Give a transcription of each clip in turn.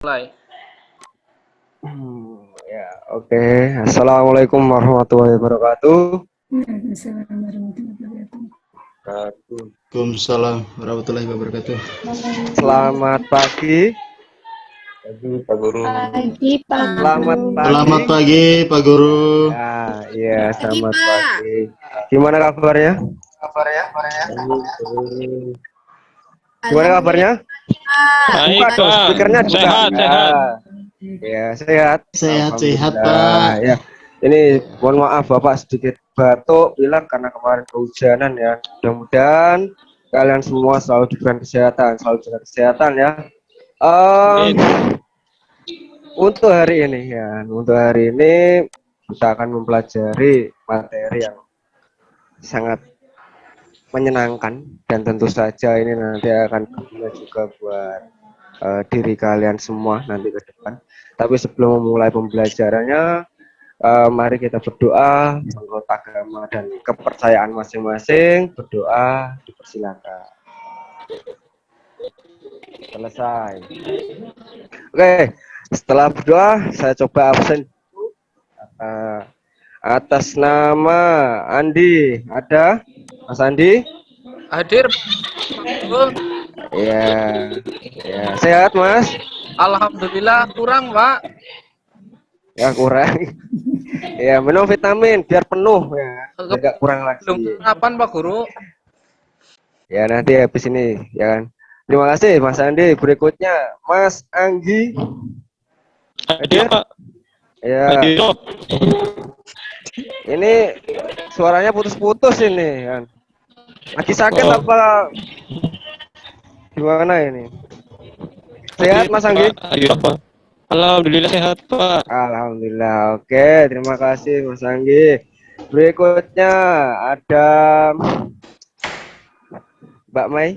Mulai. Ya, oke. Assalamualaikum warahmatullahi wabarakatuh. Waalaikumsalam warahmatullahi wabarakatuh. Selamat pagi. Pak Guru. Pagi, Pak Selamat Guru. pagi. Selamat pagi, Pak Guru. Ya, iya, Pagi, selamat Pak. pagi. Gimana kabarnya? Gimana kabarnya? Baik, Buka dong Pak. speakernya dibuka. Sehat, sehat. Ya, sehat. Sehat-sehat, Alhamdulillah. Pak. Ya. Ini mohon maaf Bapak sedikit batuk pilek karena kemarin kehujanan ya. Mudah-mudahan kalian semua selalu diberikan kesehatan, selalu jaga kesehatan ya. Amin. Untuk hari ini kita akan mempelajari materi yang sangat menyenangkan dan tentu saja ini nanti akan berguna juga buat diri kalian semua nanti ke depan. Tapi sebelum memulai pembelajarannya, mari kita berdoa menurut agama dan kepercayaan masing-masing. Berdoa dipersilakan. Selesai. Oke, setelah berdoa saya coba absen atas nama Andi. Ada Mas Andi? Hadir. Ya, ya, sehat Mas? Alhamdulillah kurang, Pak. Ya kurang. Ya minum vitamin biar penuh ya, biar gak kurang lagi. Belum kapan, Pak Guru? Ya nanti habis ini ya kan. Terima kasih Mas Andi. Berikutnya Mas Anggi. Hadir, Pak. Ya. Hadir. Ini suaranya putus-putus ini kan. Lagi sakit apa gimana ini? Sehat Mas Anggi? Hadir, Pak. Alhamdulillah sehat, Pak. Alhamdulillah. Oke, terima kasih Mas Anggi. Berikutnya ada Mbak Mai.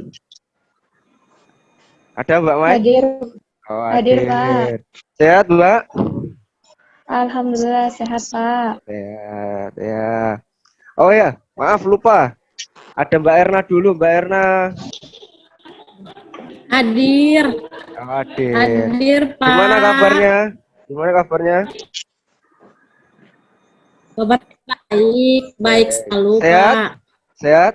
Ada Mbak Mai? Hadir. Oh, Hadir, Pak. Sehat, Mbak? Alhamdulillah sehat, Pak. Sehat, ya. Oh ya, maaf lupa. Ada Mbak Erna dulu, Mbak Erna. Hadir. Oh, hadir. Hadir, Pak. Gimana kabarnya? Gimana kabarnya? Kabar baik, baik selalu, Sehat? Pak. Sehat?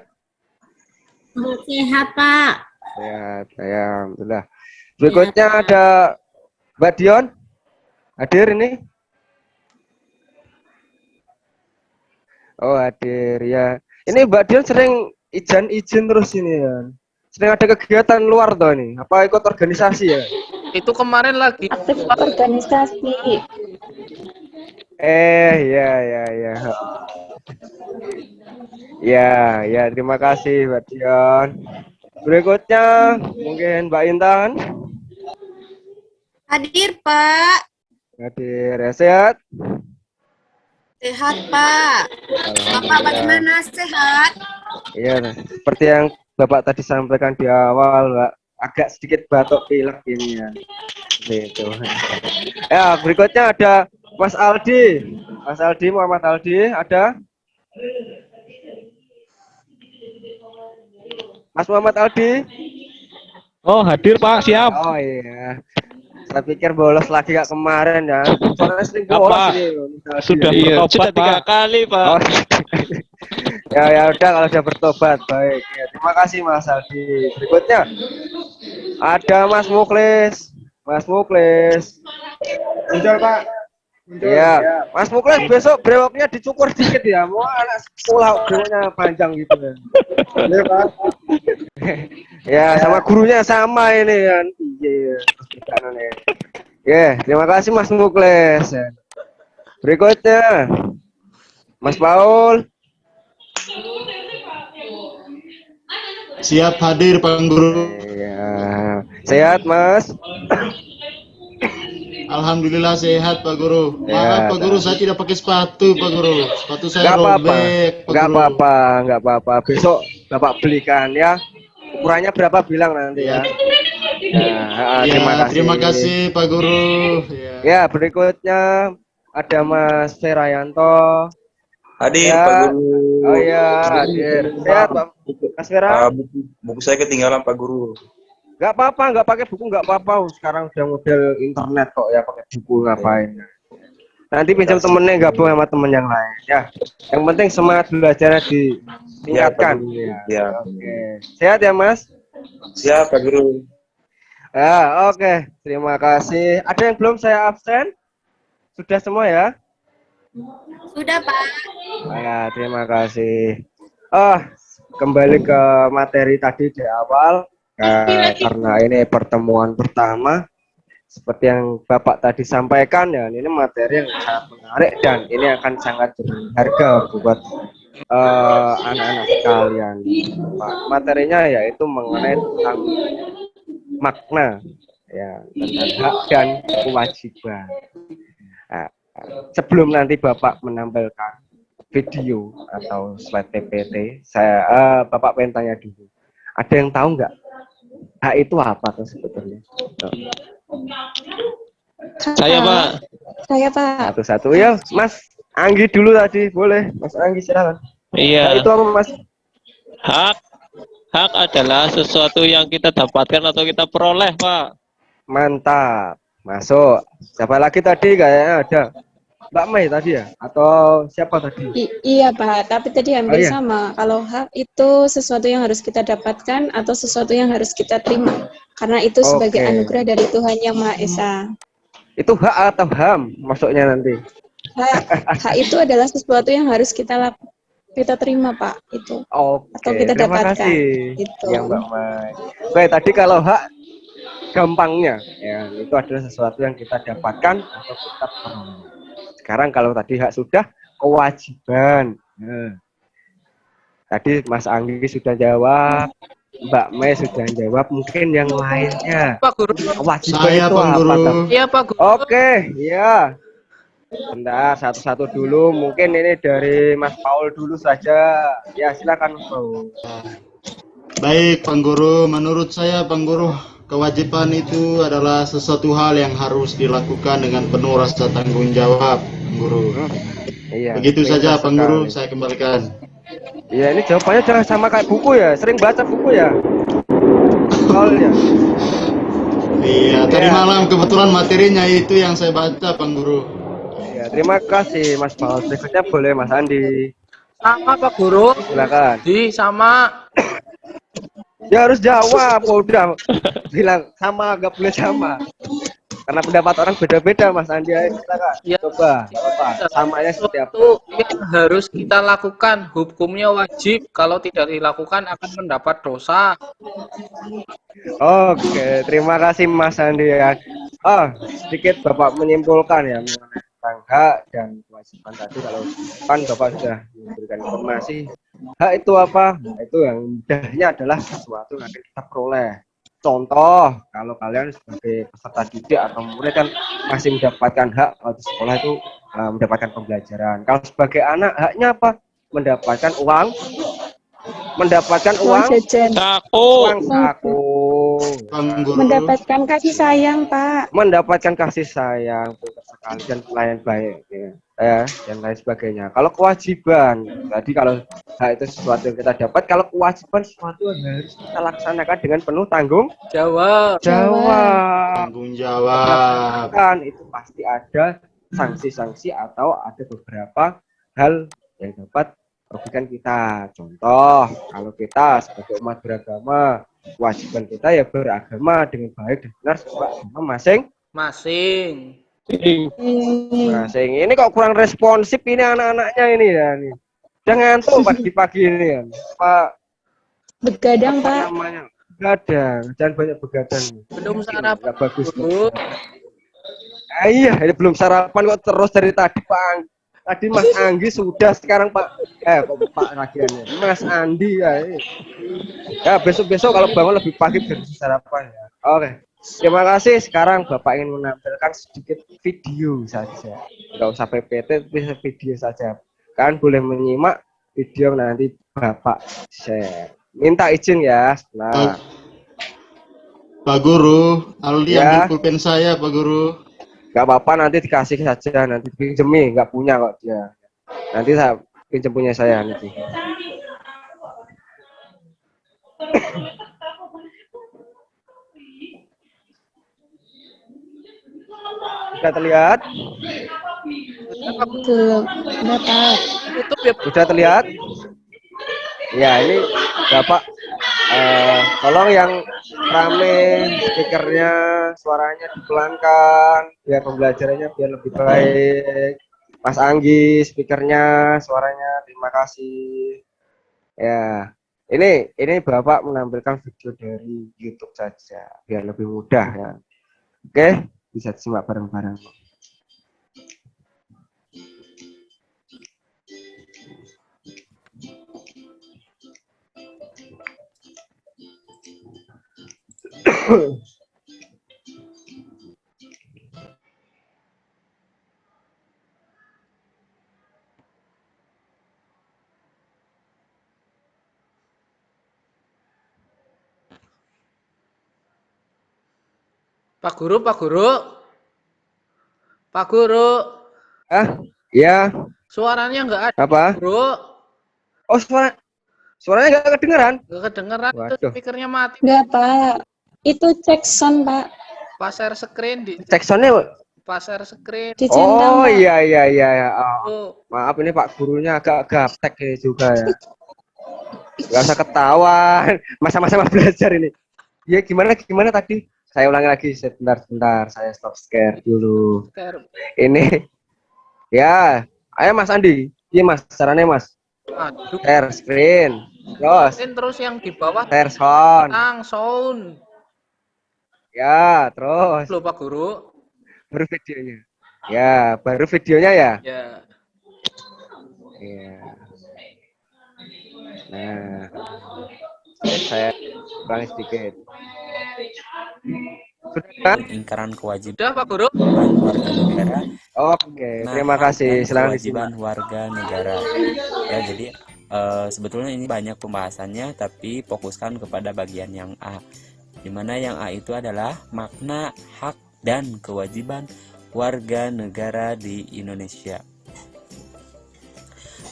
Sehat, Pak. Sehat, ya, alhamdulillah. Berikutnya ada Mbak Dion. Hadir ini? Oh, hadir ya. Ini Mbak Dion sering izin terus ini ya. Sering ada kegiatan luar tuh nih. Apa ikut organisasi ya? Itu kemarin lagi. Aktif organisasi. Ya, ya, ya. Ya, ya, terima kasih Mbak Dion. Berikutnya mungkin Mbak Intan. Hadir, Pak. Hadir ya, sehat? Sehat, Pak. Bapak bagaimana? Sehat? Iya, seperti yang Bapak tadi sampaikan di awal, Mbak. Agak sedikit batuk pilek ini ya. Gitu. Ya, berikutnya ada Mas Aldi. Mas Aldi, Muhammad Aldi, ada? Mas Muhammad Aldi? Oh, hadir, Pak. Siap. Oh iya. Saya pikir bolos lagi kayak kemarin ya. Soalnya sering Apa? bolos ini. Sudah bertobat, Pak. 3 kali, Pak. Oh. Ya udah kalau sudah bertobat baik. Ya, terima kasih Mas Aldi. Berikutnya ada Mas Muklis. Mas Muklis. Muncul Pak. Iya. Mas Muklis besok brewoknya dicukur dikit ya. Mau anak sekolah brewoknya panjang gitu ya. Iya Pak. Ya sama gurunya sama ini kan. Iya. Ya, terima kasih Mas Muklis. Berikutnya Mas Paul. Siap hadir, Pak Guru. Iya. Sehat, Mas? Alhamdulillah sehat, Pak Guru. Sehat. Maaf, Pak Guru, saya tidak pakai sepatu, Pak Guru. Sepatu saya robek, Pak Guru. Nggak apa-apa. Besok Bapak belikan ya. Ukurannya berapa bilang nanti ya. Ya, terima kasih, Pak Guru. Ya, berikutnya ada Mas Ferayanto. Hadir Ya. Pak Guru. Oh iya, hadir. Sehat, Pak. Mas Vera? Buku saya ketinggalan Pak Guru. Nggak apa-apa, nggak pakai buku nggak apa-apa. Sekarang udah model internet kok ya, pakai buku ngapain? Nanti pinjam temennya gabung sama temen yang lain ya. Yang penting semangat belajarnya ditingkatkan. Ya. Oke. Sehat ya Mas? Siap Pak Guru. Oke. Terima kasih. Ada yang belum saya absen? Sudah semua ya? Sudah, Pak. Terima kasih. Kembali ke materi tadi di awal. Karena ini pertemuan pertama, seperti yang Bapak tadi sampaikan ya, ini materi yang sangat menarik dan ini akan sangat berharga buat anak-anak sekalian. Materinya yaitu mengenai tentang makna ya, tentang hak dan kewajiban. Nah, sebelum nanti Bapak menampilkan video atau slide PPT, Bapak pengen tanya dulu. Ada yang tahu nggak hak itu apa tuh sebetulnya? Saya, Pak. Saya, Pak. Satu-satu ya, Mas Anggi dulu tadi, boleh? Mas Anggi silakan. Iya. Hak itu apa, Mas? Hak adalah sesuatu yang kita dapatkan atau kita peroleh, Pak. Mantap. Masuk. Siapa lagi tadi kayaknya ada? Mbak Mei tadi ya? Atau siapa tadi? Iya Pak, tapi tadi hampir iya. sama. Kalau hak itu sesuatu yang harus kita dapatkan atau sesuatu yang harus kita terima. Karena itu sebagai anugerah dari Tuhan Yang Maha Esa. Itu hak atau HAM masuknya nanti? Hak itu adalah sesuatu yang harus kita terima Pak. Itu. Atau kita terima dapatkan. kasih. Itu. Ya Mbak Mei. Baik, tadi kalau hak gampangnya ya itu adalah sesuatu yang kita dapatkan atau kita peroleh. Sekarang kalau tadi hak sudah kewajiban. Nah, tadi Mas Anggi sudah jawab, Mbak Mei sudah jawab, mungkin yang lainnya. Pak Guru. Kewajiban Saya itu Pak apa? Guru. Iya, Pak Guru. Oke, ya. Bentar, satu-satu dulu. Mungkin ini dari Mas Paul dulu saja. Ya, silakan Mas Paul. Baik, Pak Guru. Menurut saya, Pak Guru, kewajiban itu adalah sesuatu hal yang harus dilakukan dengan penuh rasa tanggung jawab, Pak Guru. Iya. Begitu saja, Pak Guru. sekali. Saya kembalikan. Iya, ini jawabannya jangan sama kayak buku ya. Sering baca buku ya. Paul ya. Iya, tadi Iya. malam kebetulan materinya itu yang saya baca, Pak Guru. Ya, terima kasih Mas Paul. Berikutnya boleh Mas Andi. Sama, Pak Guru. Silakan. Sama. Ya harus jawab. Udah bilang sama, nggak boleh sama. Karena pendapat orang beda-beda, Mas Andi. Ayo, silakan. Ya. Coba, samanya seperti apa? Itu yang harus kita lakukan, hukumnya wajib. Kalau tidak dilakukan akan mendapat dosa. Oke, terima kasih Mas Andi ya. Sedikit Bapak menyimpulkan ya mengenai tentang hak dan kewajiban tadi. Kalau kan Bapak sudah memberikan informasi, hak itu apa? Hak itu yang mudahnya adalah sesuatu yang akan kita peroleh. Contoh, kalau kalian sebagai peserta didik atau murid kan masih mendapatkan hak di sekolah itu mendapatkan pembelajaran. Kalau sebagai anak, haknya apa? Mendapatkan uang, jajan. uang saku, Pak Guru. Mendapatkan kasih sayang Pak. mendapatkan kasih sayang, pintar sekali dan pelayan baik, dan lain sebagainya. Kalau kewajiban, tadi kalau hak itu sesuatu yang kita dapat, kalau kewajiban sesuatu yang harus kita laksanakan dengan penuh tanggung Jawab. jawab. Tanggung jawab. Kan itu pasti ada sanksi-sanksi atau ada beberapa hal yang dapat merugikan kita. Contoh, kalau kita sebagai umat beragama, kewajiban kita ya beragama dengan baik dan benar sesuai agama Masing. masing. Ini kok kurang responsif ini anak-anaknya ini ya nih. Udah ngantuk pagi-pagi ini ya. Pak Begadang apa Pak. namanya? Begadang, jangan banyak begadang. Belum sarapan. Nggak bagus. Guru. Iya, ini belum sarapan kok terus dari tadi Pak. Tadi Mas Anggi sudah, sekarang kok Pak Ragiannya. Mas Andi ya. Ya besok-besok kalau bangun lebih pagi biar bisa sarapan ya. Oke. Terima kasih. Sekarang Bapak ingin menampilkan sedikit video saja. Enggak usah PPT, bisa video saja. Kan boleh menyimak video nanti Bapak share. Minta izin ya. Nah, Pak Guru, Aldi Ya. ambil pulpen saya, Pak Guru. nggak apa-apa nanti dikasih saja, nanti pinjemi, nggak punya kok dia. Nanti saya pinjam punya saya nanti. Sudah terlihat? Belum. Udah, Pak. Tutup ya. Sudah terlihat? Ya, ini Bapak tolong yang rame speakernya, suaranya dipelankan biar pembelajarannya biar lebih baik. Mas Anggi speakernya, suaranya, terima kasih. Ya, ini Bapak menampilkan video dari YouTube saja biar lebih mudah ya. Oke, bisa disimak bareng-bareng. Pak Guru, Pak Guru. Pak Guru, Ya, suaranya nggak ada, apa? Guru. Oh, suaranya nggak kedengeran? Nggak kedengeran, itu Waduh. speakernya mati. Enggak, Pak. Itu cek sound, Pak. Pas share screen di Cek soundnya. pas share screen. Dicentang, Oh, Pak. iya. Oh, Tuh. maaf ini Pak gurunya agak gaptek ya juga ya. Nggak usah ketahuan. Masa-masa belajar ini. Ya gimana tadi? Saya ulangi lagi sebentar. Saya stop share dulu. Ini ya, ayo Mas Andi. Iya Mas, caranya Mas. Aduh. Share screen. Terus yang di bawah share sound. sound. Ya, terus. Loh, Pak Guru. Baru videonya. Ya, baru videonya ya. Ya. Iya. Nah, saya ulangi sedikit. Sudah? Ingkaran kewajiban Udah, Pak Guru. warga negara. Oke, Nah, terima hak kasih. dan Silakan kewajiban disimak. warga negara. Ya, jadi sebetulnya ini banyak pembahasannya, tapi fokuskan kepada bagian yang A, di mana yang A itu adalah makna hak dan kewajiban warga negara di Indonesia.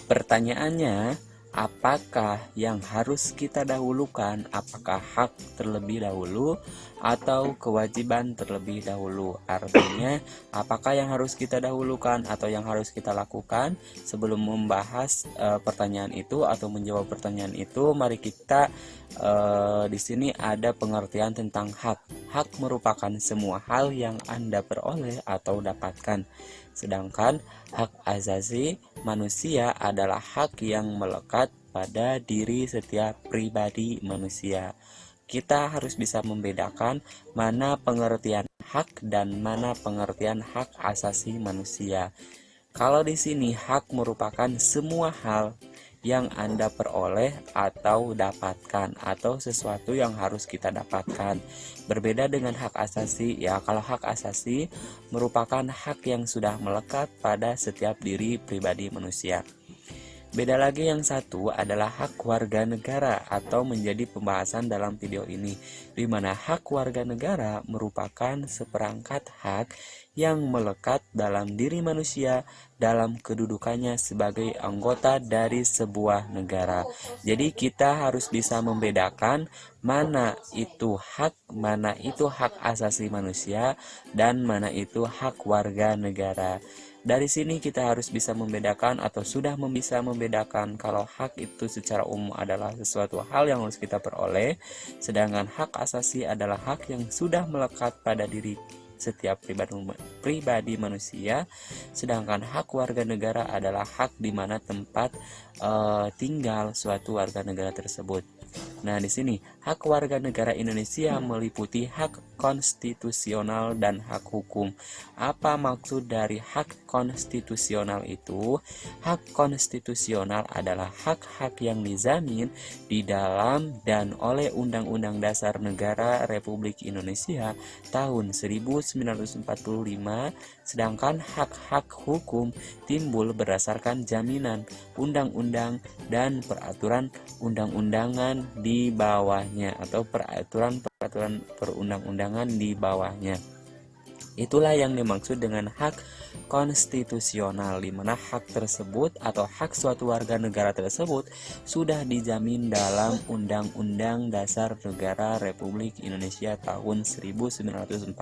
Pertanyaannya, apakah yang harus kita dahulukan? Apakah hak terlebih dahulu atau kewajiban terlebih dahulu? Artinya, apakah yang harus kita dahulukan atau yang harus kita lakukan? Sebelum membahas pertanyaan itu atau menjawab pertanyaan itu, mari kita di sini ada pengertian tentang hak. Hak merupakan semua hal yang Anda peroleh atau dapatkan. Sedangkan hak asasi manusia adalah hak yang melekat pada diri setiap pribadi manusia. Kita harus bisa membedakan mana pengertian hak dan mana pengertian hak asasi manusia. Kalau di sini hak merupakan semua hal yang Anda peroleh atau dapatkan, atau sesuatu yang harus kita dapatkan. Berbeda dengan hak asasi, ya kalau hak asasi merupakan hak yang sudah melekat pada setiap diri pribadi manusia. Beda lagi yang satu adalah hak warga negara atau menjadi pembahasan dalam video ini, di mana hak warga negara merupakan seperangkat hak yang melekat dalam diri manusia dalam kedudukannya sebagai anggota dari sebuah negara. Jadi kita harus bisa membedakan mana itu hak asasi manusia dan mana itu hak warga negara. Dari sini kita harus bisa membedakan atau sudah bisa membedakan kalau hak itu secara umum adalah sesuatu hal yang harus kita peroleh, sedangkan hak asasi adalah hak yang sudah melekat pada diri setiap pribadi manusia, sedangkan hak warga negara adalah hak di mana tempat tinggal suatu warga negara tersebut. Nah, di sini hak warga negara Indonesia meliputi hak konstitusional dan hak hukum. Apa maksud dari hak konstitusional itu? Hak konstitusional adalah hak-hak yang dijamin di dalam dan oleh Undang-Undang Dasar Negara Republik Indonesia tahun 1945, sedangkan hak-hak hukum timbul berdasarkan jaminan undang-undang dan peraturan undang-undangan di bawahnya atau peraturan perundang-undangan di bawahnya. Itulah yang dimaksud dengan hak konstitusional, di mana hak tersebut atau hak suatu warga negara tersebut sudah dijamin dalam Undang-Undang Dasar Negara Republik Indonesia tahun 1945.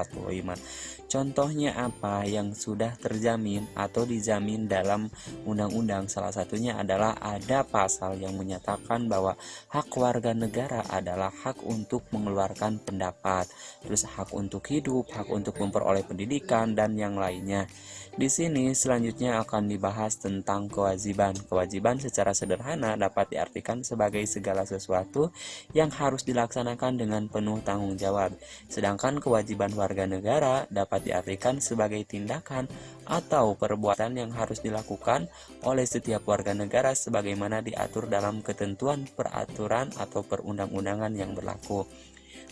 Contohnya apa yang sudah terjamin atau dijamin dalam undang-undang? Salah satunya adalah ada pasal yang menyatakan bahwa hak warga negara adalah hak untuk mengeluarkan pendapat, terus hak untuk hidup, hak untuk memperoleh pendidikan, dan yang lainnya. Di sini selanjutnya akan dibahas tentang kewajiban. Kewajiban secara sederhana dapat diartikan sebagai segala sesuatu yang harus dilaksanakan dengan penuh tanggung jawab. Sedangkan kewajiban warga negara dapat diartikan sebagai tindakan atau perbuatan yang harus dilakukan oleh setiap warga negara sebagaimana diatur dalam ketentuan peraturan atau perundang-undangan yang berlaku.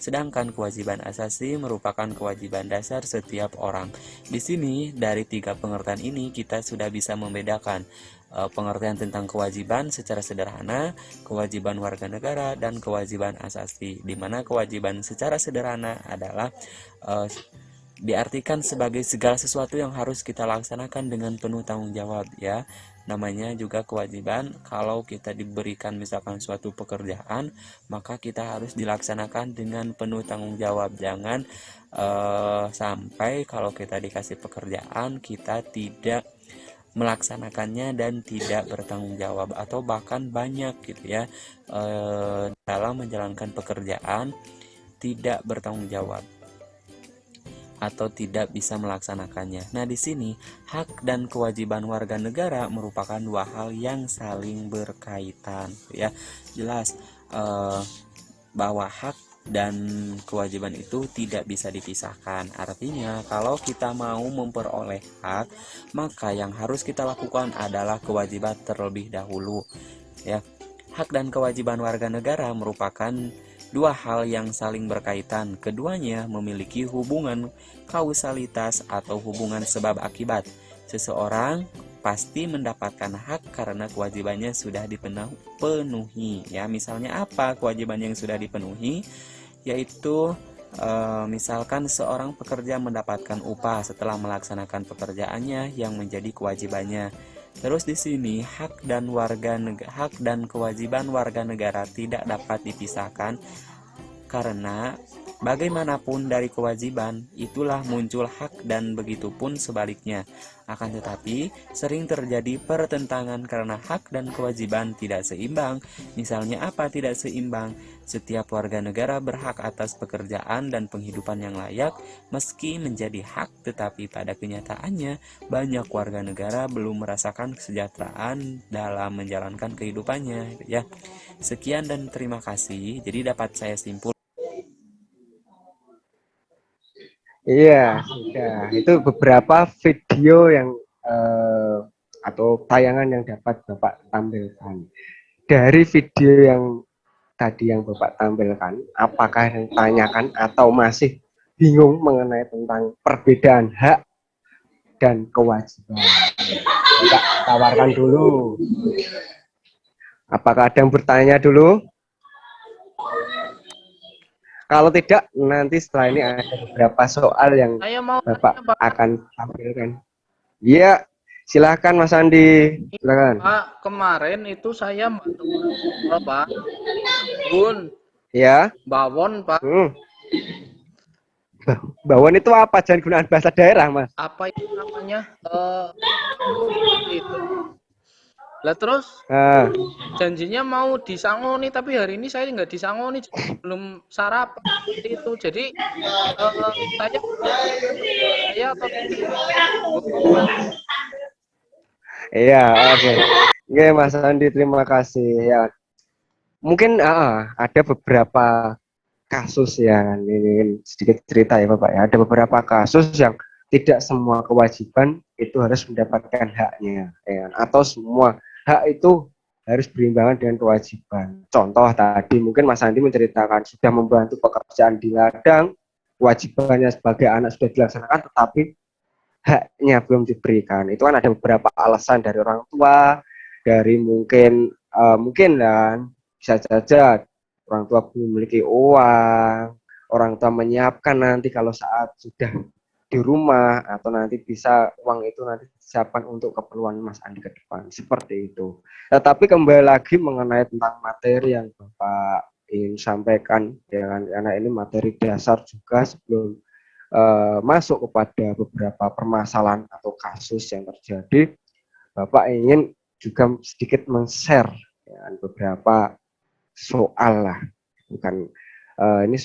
Sedangkan kewajiban asasi merupakan kewajiban dasar setiap orang. Di sini dari tiga pengertian ini kita sudah bisa membedakan pengertian tentang kewajiban secara sederhana, kewajiban warga negara, dan kewajiban asasi. Di mana kewajiban secara sederhana adalah diartikan sebagai segala sesuatu yang harus kita laksanakan dengan penuh tanggung jawab, ya. Namanya juga kewajiban. Kalau kita diberikan misalkan suatu pekerjaan, maka kita harus dilaksanakan dengan penuh tanggung jawab. Jangan sampai kalau kita dikasih pekerjaan kita tidak melaksanakannya dan tidak bertanggung jawab, atau bahkan banyak gitu ya dalam menjalankan pekerjaan tidak bertanggung jawab atau tidak bisa melaksanakannya. Nah, di sini hak dan kewajiban warga negara merupakan dua hal yang saling berkaitan, ya. Jelas bahwa hak dan kewajiban itu tidak bisa dipisahkan. Artinya, kalau kita mau memperoleh hak, maka yang harus kita lakukan adalah kewajiban terlebih dahulu, ya. Hak dan kewajiban warga negara merupakan dua hal yang saling berkaitan. Keduanya memiliki hubungan kausalitas atau hubungan sebab akibat. Seseorang pasti mendapatkan hak karena kewajibannya sudah dipenuhi. Ya, misalnya apa kewajiban yang sudah dipenuhi? Yaitu misalkan seorang pekerja mendapatkan upah setelah melaksanakan pekerjaannya yang menjadi kewajibannya. Terus di sini hak dan kewajiban warga negara tidak dapat dipisahkan karena bagaimanapun dari kewajiban itulah muncul hak, dan begitu pun sebaliknya. Akan tetapi sering terjadi pertentangan karena hak dan kewajiban tidak seimbang. Misalnya apa tidak seimbang? Setiap warga negara berhak atas pekerjaan dan penghidupan yang layak meski menjadi hak, tetapi pada kenyataannya banyak warga negara belum merasakan kesejahteraan dalam menjalankan kehidupannya, ya. Sekian dan terima kasih. Jadi dapat saya simpul. Iya, sudah. Itu beberapa video yang atau tayangan yang dapat Bapak tampilkan. Dari video yang tadi yang Bapak tampilkan, apakah yang tanyakan atau masih bingung mengenai tentang perbedaan hak dan kewajiban? Bapak tawarkan dulu. Apakah ada yang bertanya dulu? Kalau tidak, nanti setelah ini ada beberapa soal yang Saya mau Bapak tanya, Pak. akan tampilkan. Iya, silakan Mas Andi. Silakan. Pak, kemarin itu saya bantu Pak. Bun, Ya. bawon, Pak. Bawon itu apa? Jangan gunaan bahasa daerah, Mas. Apa itu namanya? Itu. Lah terus janjinya mau disangoni, tapi hari ini saya nggak disangoni, belum sarapan seperti itu. Jadi saya atau Iya, oke. Oke, Mas Andi, terima kasih. Ya, mungkin ada beberapa kasus ya, ini sedikit cerita ya Bapak ya. Ada beberapa kasus yang tidak semua kewajiban itu harus mendapatkan haknya, ya, atau semua hak itu harus berimbangan dengan kewajiban. Contoh tadi mungkin Mas Andi menceritakan sudah membantu pekerjaan di ladang, kewajibannya sebagai anak sudah dilaksanakan, tetapi haknya belum diberikan. Itu kan ada beberapa alasan dari orang tua, dari mungkin dan bisa saja orang tua belum memiliki uang, orang tua menyiapkan nanti kalau saat sudah di rumah atau nanti bisa uang itu nanti disiapkan untuk keperluan Mas Andi ke depan seperti itu. Tetapi kembali lagi mengenai tentang materi yang Bapak ingin sampaikan, ya kan, karena ini materi dasar juga sebelum masuk kepada beberapa permasalahan atau kasus yang terjadi. Bapak ingin juga sedikit men-share ya, beberapa soal lah, bukan ini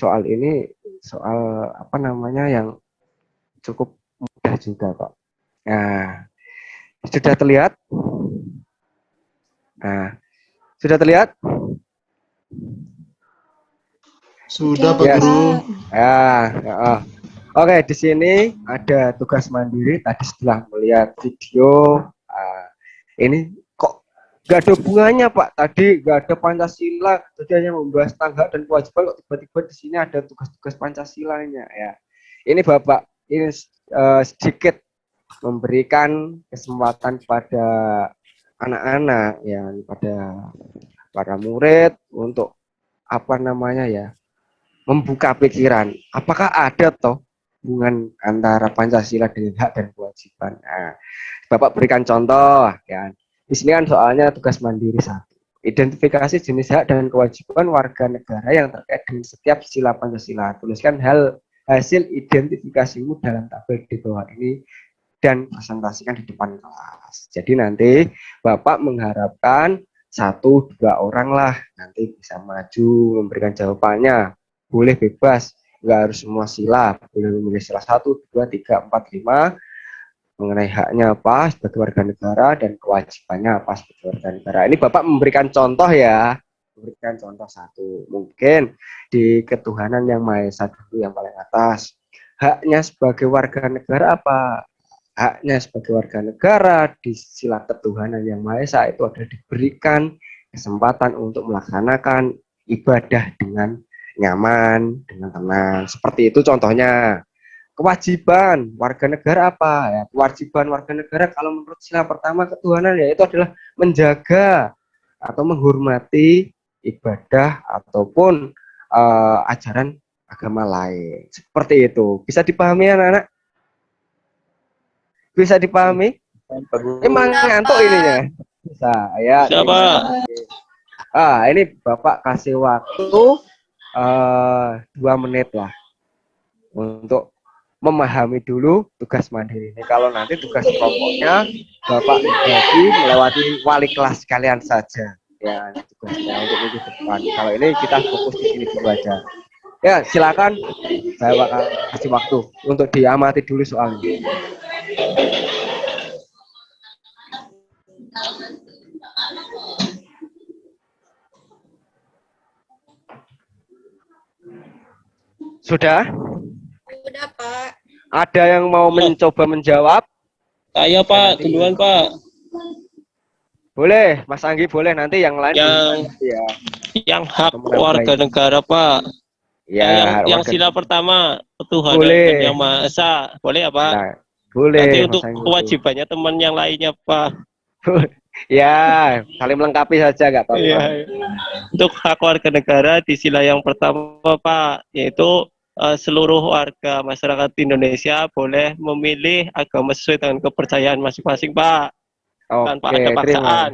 soal apa namanya yang cukup mudah juga kok. Nah, sudah terlihat? Nah, sudah terlihat? Sudah Pak Guru. Ya, oke, di sini ada tugas mandiri. Tadi setelah melihat video, ini kok nggak ada hubungannya Pak. Tadi nggak ada Pancasila, tadi hanya membahas tangga dan kewajiban. Kok tiba-tiba di sini ada tugas-tugas Pancasilanya ya. Ini Bapak ini sedikit memberikan kesempatan pada anak-anak ya, pada para murid untuk apa namanya ya, membuka pikiran. Apakah ada toh hubungan antara Pancasila dengan hak dan kewajiban? Nah, Bapak berikan contoh ya. Di sini kan soalnya tugas mandiri 1. Identifikasi jenis hak dan kewajiban warga negara yang terkait dengan setiap sila Pancasila. Tuliskan hasil identifikasimu dalam tabel di bawah ini dan presentasikan di depan kelas. Jadi nanti Bapak mengharapkan 1-2 orang lah nanti bisa maju memberikan jawabannya. Boleh bebas, nggak harus semua sila. Boleh memilih sila 1, 2, 3, 4, 5 mengenai haknya apa sebagai warga negara dan kewajibannya apa sebagai warga negara. Ini Bapak memberikan contoh ya. Memberikan contoh 1. Mungkin di ketuhanan yang Maha Esa dulu yang paling atas. Haknya sebagai warga negara apa? Haknya sebagai warga negara di sila ketuhanan yang Maha Esa itu adalah diberikan kesempatan untuk melaksanakan ibadah dengan nyaman, dengan tenang. Seperti itu contohnya. Kewajiban warga negara apa? Ya, kewajiban warga negara kalau menurut sila pertama ketuhanan yaitu adalah menjaga atau menghormati ibadah ataupun ajaran agama lain. Seperti itu. Bisa dipahami anak-anak? Bisa dipahami? Emang ngantuk ininya? Bisa ya. Siapa? Ini Bapak kasih waktu 2 menit lah untuk memahami dulu tugas mandiri ini. Kalau nanti tugas kelompoknya Bapak bagi melewati wali kelas kalian saja ya tugasnya untuk minggu depan. Kalau ini kita fokus di sini dulu aja. Ya silakan, saya bakal kasih waktu untuk diamati dulu soalnya. Sudah? Udah, Pak. Ada yang mau mencoba menjawab? Saya Pak, duluan Pak. Boleh, Mas Anggi boleh, nanti yang lain ya. Yang hak warga negara Pak. Ya, yang sila pertama ketuhanan boleh. yang Maha Esa. Boleh ya Pak? Nah, boleh. Nanti untuk kewajibannya teman yang lainnya Pak. Ya, saling melengkapi saja nggak apa-apa. Ya. Untuk hak warga negara di sila yang pertama Pak, yaitu seluruh warga masyarakat Indonesia boleh memilih agama sesuai dengan kepercayaan masing-masing Pak. Tanpa ada paksaan.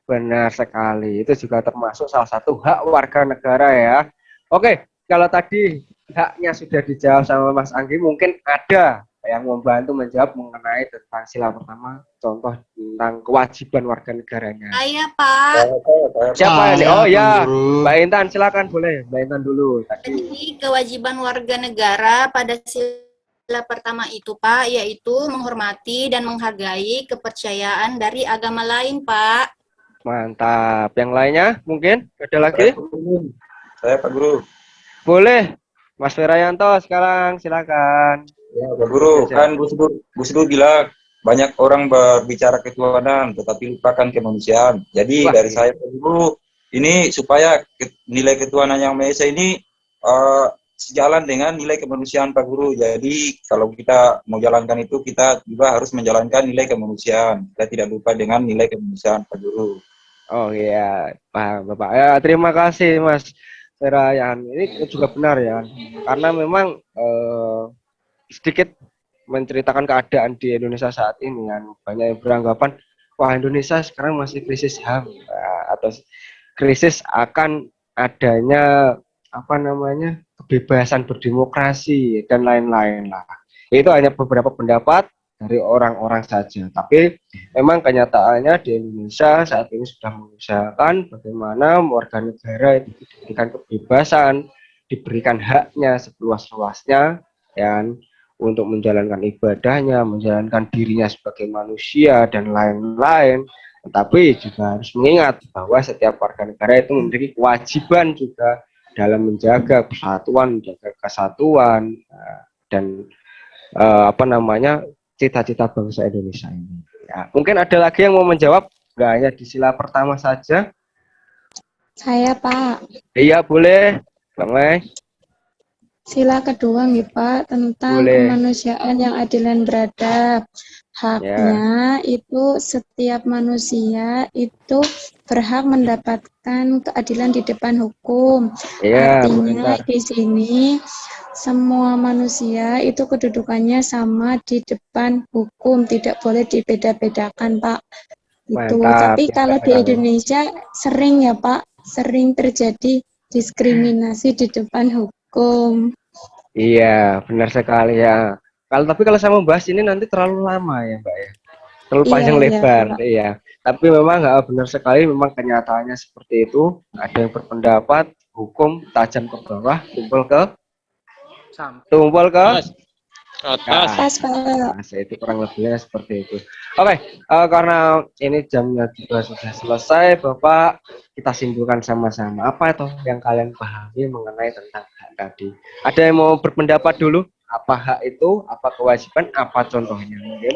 Benar sekali. Itu juga termasuk salah satu hak warga negara ya. Oke, kalau tadi haknya sudah dijawab sama Mas Anggi, mungkin ada yang membantu menjawab mengenai tentang sila pertama, contoh tentang kewajiban warga negaranya. Saya, Pak. Siapa ini? Oh ya, Mbak Intan, silakan boleh. Mbak Intan dulu. Jadi kewajiban warga negara pada sila pertama itu, Pak, yaitu menghormati dan menghargai kepercayaan dari agama lain, Pak. Mantap. Yang lainnya mungkin ada lagi? Saya Pak Guru. Boleh. Mas Ferayanto sekarang silakan. Ya, Pak Guru, kan Gus Dur bilang banyak orang berbicara ketuhanan tetapi lupakan kemanusiaan. Jadi dari saya Pak Guru, ini supaya nilai ketuhanan yang Maha Esa ini sejalan dengan nilai kemanusiaan Pak Guru. Jadi kalau kita mau jalankan itu, kita juga harus menjalankan nilai kemanusiaan. Kita tidak lupa dengan nilai kemanusiaan Pak Guru. Oh iya, paham Bapak. Ya, terima kasih Mas Ferayan. Ini juga benar ya, karena memang sedikit menceritakan keadaan di Indonesia saat ini kan banyak yang beranggapan wah Indonesia sekarang masih krisis HAM atau krisis akan adanya apa namanya kebebasan berdemokrasi dan lain-lain lah. Itu hanya beberapa pendapat dari orang-orang saja. Tapi memang kenyataannya di Indonesia saat ini sudah mengusahakan bagaimana warga negara itu diberikan kebebasan, diberikan haknya seluas-luasnya, dan untuk menjalankan ibadahnya, menjalankan dirinya sebagai manusia dan lain-lain. Tetapi juga harus mengingat bahwa setiap warga negara itu memiliki kewajiban juga dalam menjaga persatuan, menjaga kesatuan dan apa namanya cita-cita bangsa Indonesia ini. Ya, mungkin ada lagi yang mau menjawab, nggak hanya di sila pertama saja. Saya, Pak. Iya, boleh, Bang Mai. Sila kedua nih, Pak, tentang Boleh. kemanusiaan yang adil dan beradab. Haknya itu setiap manusia itu berhak mendapatkan keadilan di depan hukum. Ya, Artinya benar. di sini semua manusia itu kedudukannya sama di depan hukum, tidak boleh dibeda-bedakan, Pak. Itu. Mantap. Tapi kalau di Indonesia sering ya, Pak, sering terjadi diskriminasi di depan hukum. Iya, benar sekali ya. Tapi kalau saya membahas ini nanti terlalu lama ya, Mbak ya. Terlalu panjang lebar, iya. Tapi memang benar sekali, memang kenyataannya seperti itu. Ada yang berpendapat hukum tajam ke bawah, tumpul ke atas, Pak. Itu kurang lebihnya seperti itu. Oke, karena ini jamnya juga sudah selesai, Bapak, kita simpulkan sama-sama. Apa itu yang kalian pahami mengenai tentang hak tadi? Ada yang mau berpendapat dulu? Apa hak itu? Apa kewajiban? Apa contohnya mungkin?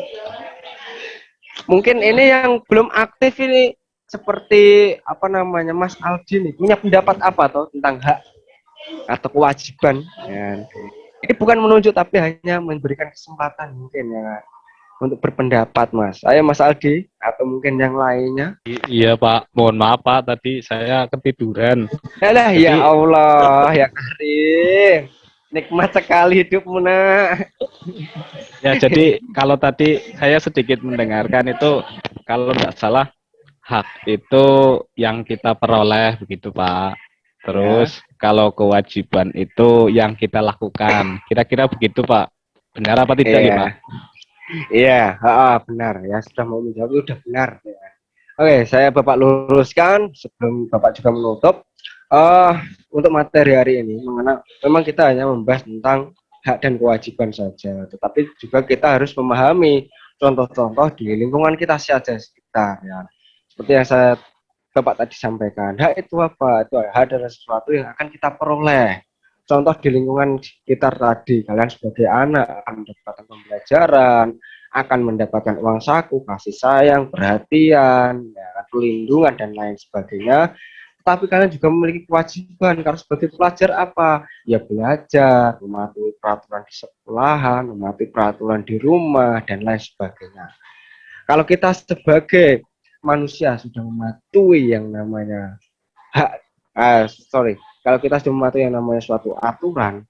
Mungkin ini yang belum aktif ini seperti apa namanya Mas Aldi nih, punya pendapat apa toh tentang hak atau kewajiban? Ya. Ini bukan menunjuk tapi hanya memberikan kesempatan mungkin ya untuk berpendapat, Mas. Ayo Mas Aldi atau mungkin yang lainnya. Iya Pak, mohon maaf Pak, tadi saya ketiduran. Alah, ya Allah, ya Karim. Nikmat sekali hidupmu, Nak. Ya, jadi kalau tadi saya sedikit mendengarkan itu, kalau tidak salah, hak itu yang kita peroleh, begitu Pak. Terus, kalau kewajiban itu yang kita lakukan. Kira-kira begitu Pak. Benar apa tidak ya Pak? Iya, benar. Ya, sudah mau menjawab, sudah benar. Ya. Oke, saya Bapak luruskan sebelum Bapak juga menutup. Untuk materi hari ini memang kita hanya membahas tentang hak dan kewajiban saja, tetapi juga kita harus memahami contoh-contoh di lingkungan kita saja sekitar ya. Seperti yang Bapak tadi sampaikan, hak itu apa? Itu hak adalah sesuatu yang akan kita peroleh. Contoh di lingkungan sekitar tadi, kalian sebagai anak akan mendapatkan pembelajaran, akan mendapatkan uang saku, kasih sayang, perhatian, ya, perlindungan dan lain sebagainya. Tapi kalian juga memiliki kewajiban karena sebagai pelajar apa? Ya belajar, mematuhi peraturan di sekolahan, mematuhi peraturan di rumah dan lain sebagainya. Kalau kita sebagai manusia sudah mematuhi yang namanya hak, kalau kita sudah mematuhi yang namanya suatu aturan,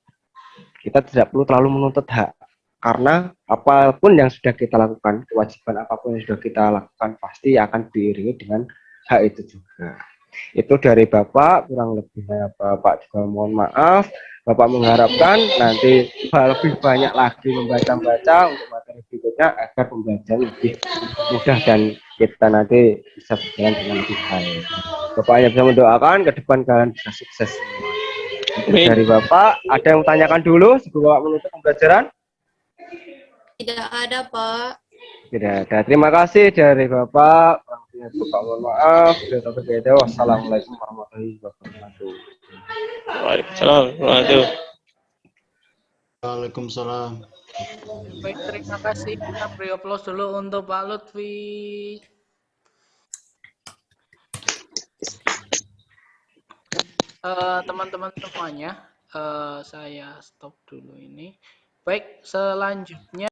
kita tidak perlu terlalu menuntut hak. Karena apapun yang sudah kita lakukan, kewajiban apapun yang sudah kita lakukan pasti akan diiringi dengan hak itu juga. Itu dari Bapak, kurang lebihnya Bapak juga mohon maaf. Bapak mengharapkan nanti lebih banyak lagi membaca untuk materi berikutnya agar pembelajaran lebih mudah dan kita nanti bisa berjalan dengan lebih baik. Bapak hanya bisa mendoakan ke depan kalian bisa sukses. Dari Bapak, ada yang tanyakan dulu sebelum Bapak menutup pembelajaran? Tidak ada, Pak. Tidak ada. Terima kasih dari Bapak. Bapak mohon maaf. Wassalamualaikum warahmatullahi wabarakatuh. Waalaikumsalam warahmatullahi. Waalaikumsalam. Baik, terima kasih. Kita beri aplaus dulu untuk Pak Lutfi. Teman-teman semuanya, saya stop dulu ini. Baik, selanjutnya